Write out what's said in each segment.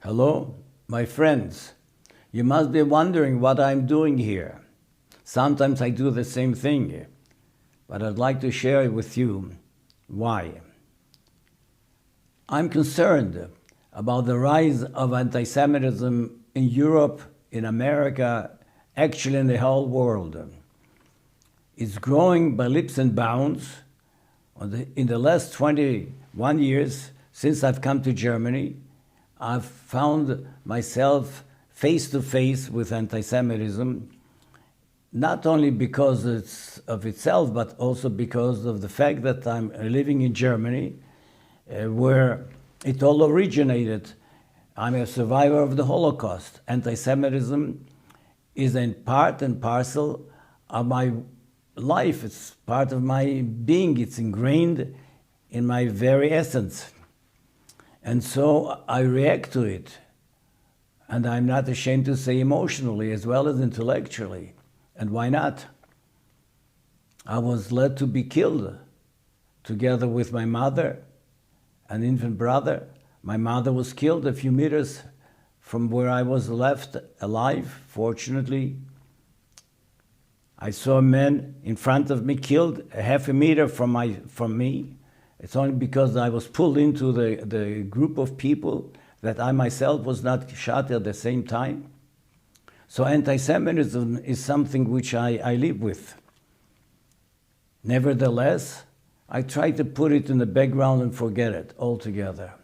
Hello, my friends. You must be wondering what I'm doing here. Sometimes I do the same thing, but I'd like to share with you why. I'm concerned about the rise of anti-Semitism in Europe, in America, actually in the whole world. It's growing by leaps and bounds. In the last 21 years, since I've come to Germany, I've found myself face to face with anti-Semitism, not only because of itself, but also because of the fact that I'm living in Germany, where it all originated. I'm a survivor of the Holocaust. Anti-Semitism is a part and parcel of my life. It's part of my being. It's ingrained in my very essence. And so I react to it. And I'm not ashamed to say emotionally as well as intellectually. And why not? I was led to be killed together with my mother, an infant brother. My mother was killed a few meters from where I was left alive, fortunately. I saw a man in front of me killed a half a meter from me. It's only because I was pulled into the group of people that I myself was not shot at the same time. So anti-Semitism is something which I live with. Nevertheless, I try to put it in the background and forget it altogether.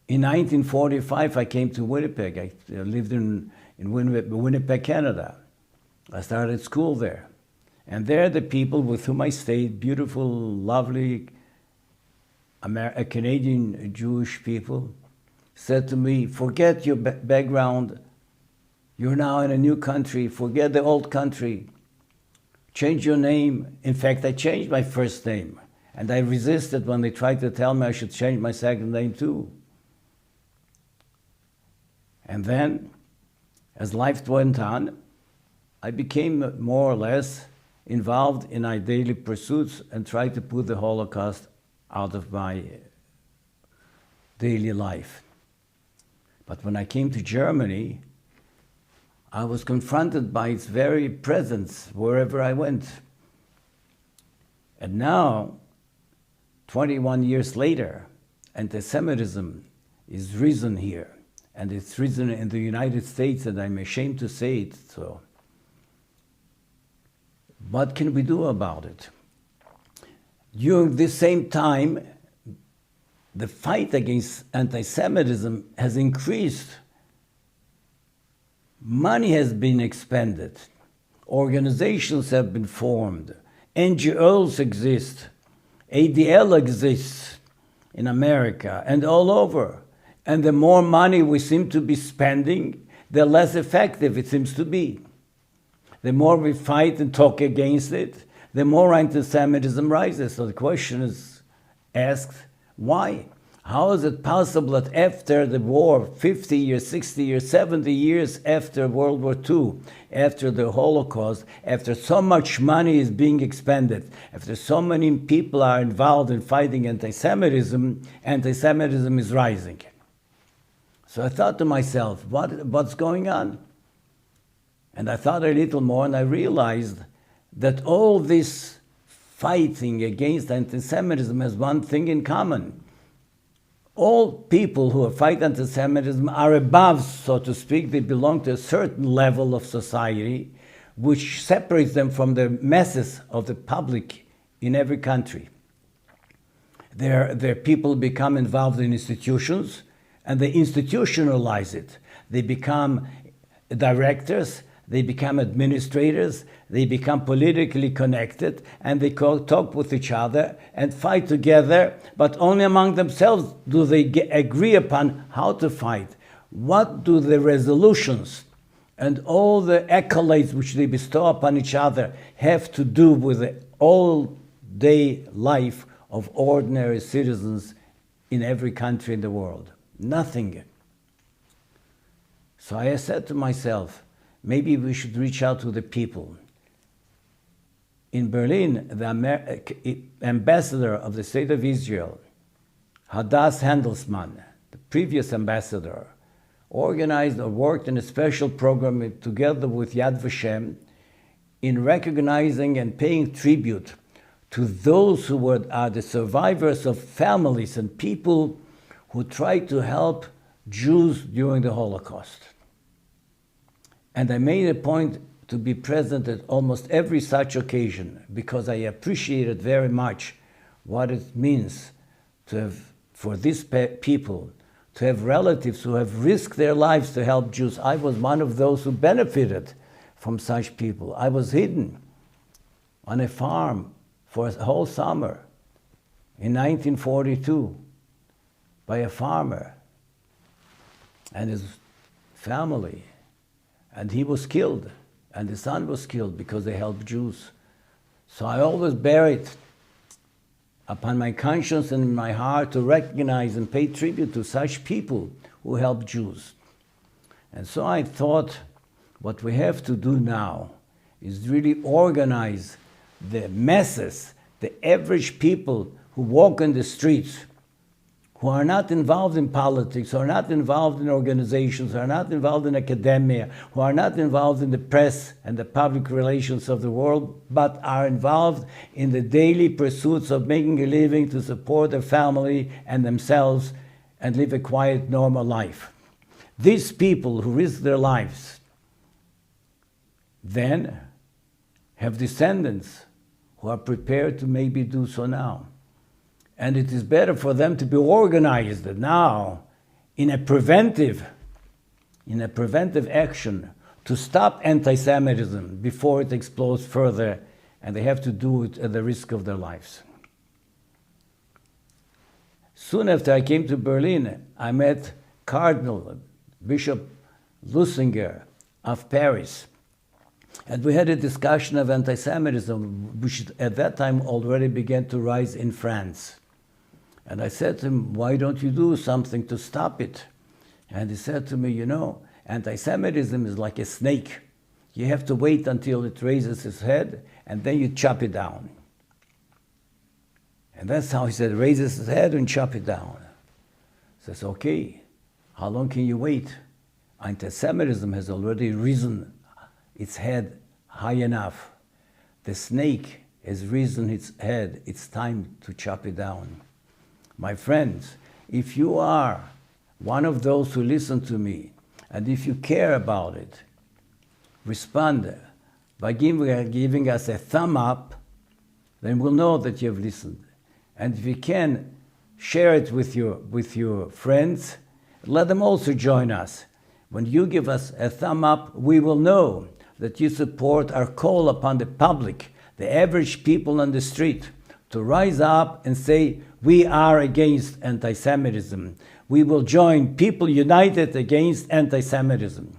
In 1945, I came to Winnipeg. I lived in Winnipeg, Canada. I started school there. And there the people with whom I stayed, beautiful, lovely Canadian Jewish people, said to me, forget your background. You're now in a new country. Forget the old country. Change your name. In fact, I changed my first name. And I resisted when they tried to tell me I should change my second name too. And then, as life went on, I became more or less involved in my daily pursuits and tried to put the Holocaust out of my daily life. But when I came to Germany, I was confronted by its very presence wherever I went. And now, 21 years later, anti-Semitism is risen here. And it's risen in the United States, and I'm ashamed to say it so. What can we do about it? During this same time, the fight against anti-Semitism has increased. Money has been expended. Organizations have been formed. NGOs exist. ADL exists in America and all over. And the more money we seem to be spending, the less effective it seems to be. The more we fight and talk against it, the more anti-Semitism rises. So the question is asked, why? How is it possible that after the war, 50 years, 60 years, 70 years after World War II, after the Holocaust, after so much money is being expended, after so many people are involved in fighting anti-Semitism, anti-Semitism is rising? So I thought to myself, what's going on? And I thought a little more, and I realized that all this fighting against anti-Semitism has one thing in common. All people who fight anti-Semitism are above, so to speak. They belong to a certain level of society which separates them from the masses of the public in every country. Their people become involved in institutions, and they institutionalize it. They become directors, they become administrators, they become politically connected, and they talk with each other and fight together, but only among themselves do they agree upon how to fight. What do the resolutions and all the accolades which they bestow upon each other have to do with the all-day life of ordinary citizens in every country in the world? Nothing. So I said to myself, maybe we should reach out to the people. In Berlin, the ambassador of the State of Israel, Hadass Handelsman, the previous ambassador, organized or worked in a special program together with Yad Vashem in recognizing and paying tribute to those who are the survivors of families and people who tried to help Jews during the Holocaust. And I made a point to be present at almost every such occasion because I appreciated very much what it means to have, for these people, to have relatives who have risked their lives to help Jews. I was one of those who benefited from such people. I was hidden on a farm for a whole summer in 1942 by a farmer and his family. And he was killed, and his son was killed because they helped Jews. So I always bear it upon my conscience and in my heart to recognize and pay tribute to such people who help Jews. And so I thought what we have to do now is really organize the masses, the average people who walk in the streets, who are not involved in politics, who are not involved in organizations, who are not involved in academia, who are not involved in the press and the public relations of the world, but are involved in the daily pursuits of making a living to support their family and themselves and live a quiet, normal life. These people who risk their lives then have descendants who are prepared to maybe do so now. And it is better for them to be organized now in a preventive action to stop anti-Semitism before it explodes further, and they have to do it at the risk of their lives. Soon after I came to Berlin, I met Cardinal Bishop Lusinger of Paris. And we had a discussion of anti-Semitism, which at that time already began to rise in France. And I said to him, why don't you do something to stop it? And he said to me, you know, anti-Semitism is like a snake. You have to wait until it raises its head, and then you chop it down. And that's how he said, raises its head and chop it down. I says, okay, how long can you wait? Anti-Semitism has already risen its head high enough. The snake has risen its head. It's time to chop it down. My friends, if you are one of those who listen to me, and if you care about it, respond by giving us a thumb up, then we'll know that you have listened. And if you can, share it with your friends. Let them also join us. When you give us a thumb up, we will know that you support our call upon the public, the average people on the street, to rise up and say, we are against anti-Semitism. We will join people united against anti-Semitism.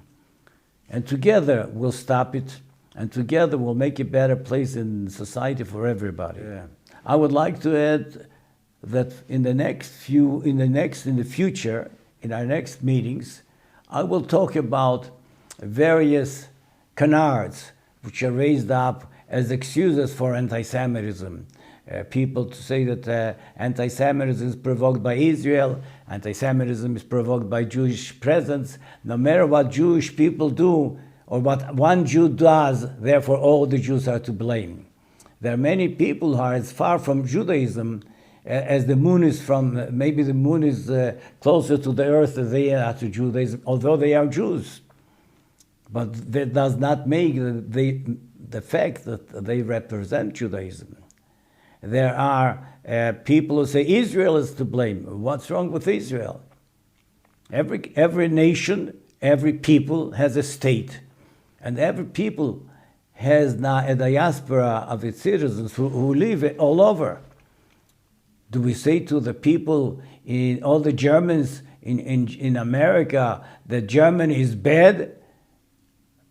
And together we'll stop it, and together we'll make a better place in society for everybody. Yeah. I would like to add that in the future, in our next meetings, I will talk about various canards which are raised up as excuses for anti-Semitism. People to say that anti-Semitism is provoked by Israel, anti-Semitism is provoked by Jewish presence. No matter what Jewish people do or what one Jew does, therefore all the Jews are to blame. There are many people who are as far from Judaism as the moon is from, maybe the moon is closer to the earth than they are to Judaism, although they are Jews. But that does not make the fact that they represent Judaism. There are people who say Israel is to blame. What's wrong with Israel? Every nation, every people has a state. And every people has now a diaspora of its citizens who live all over. Do we say to the people, all the Germans in America, that Germany is bad?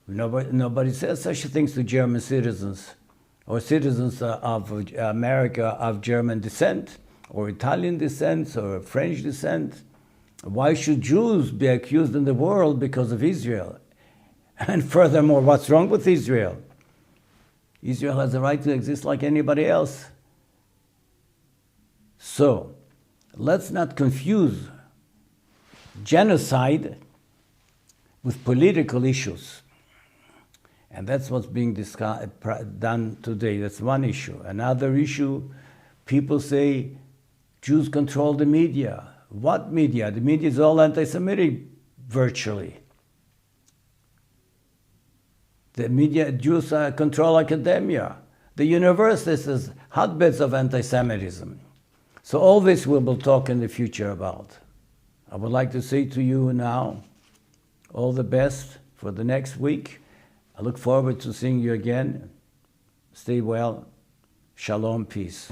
Nobody says such things to German citizens or citizens of America of German descent or Italian descent or French descent. Why should Jews be accused in the world because of Israel? And furthermore, what's wrong with Israel? Israel has the right to exist like anybody else. So, let's not confuse genocide with political issues. And that's what's being done today. That's one issue. Another issue, people say Jews control the media. What media? The media is all anti-Semitic, virtually. The media, Jews control academia. The universities is hotbeds of anti-Semitism. So all this we will talk in the future about. I would like to say to you now, all the best for the next week. I look forward to seeing you again. Stay well. Shalom, peace.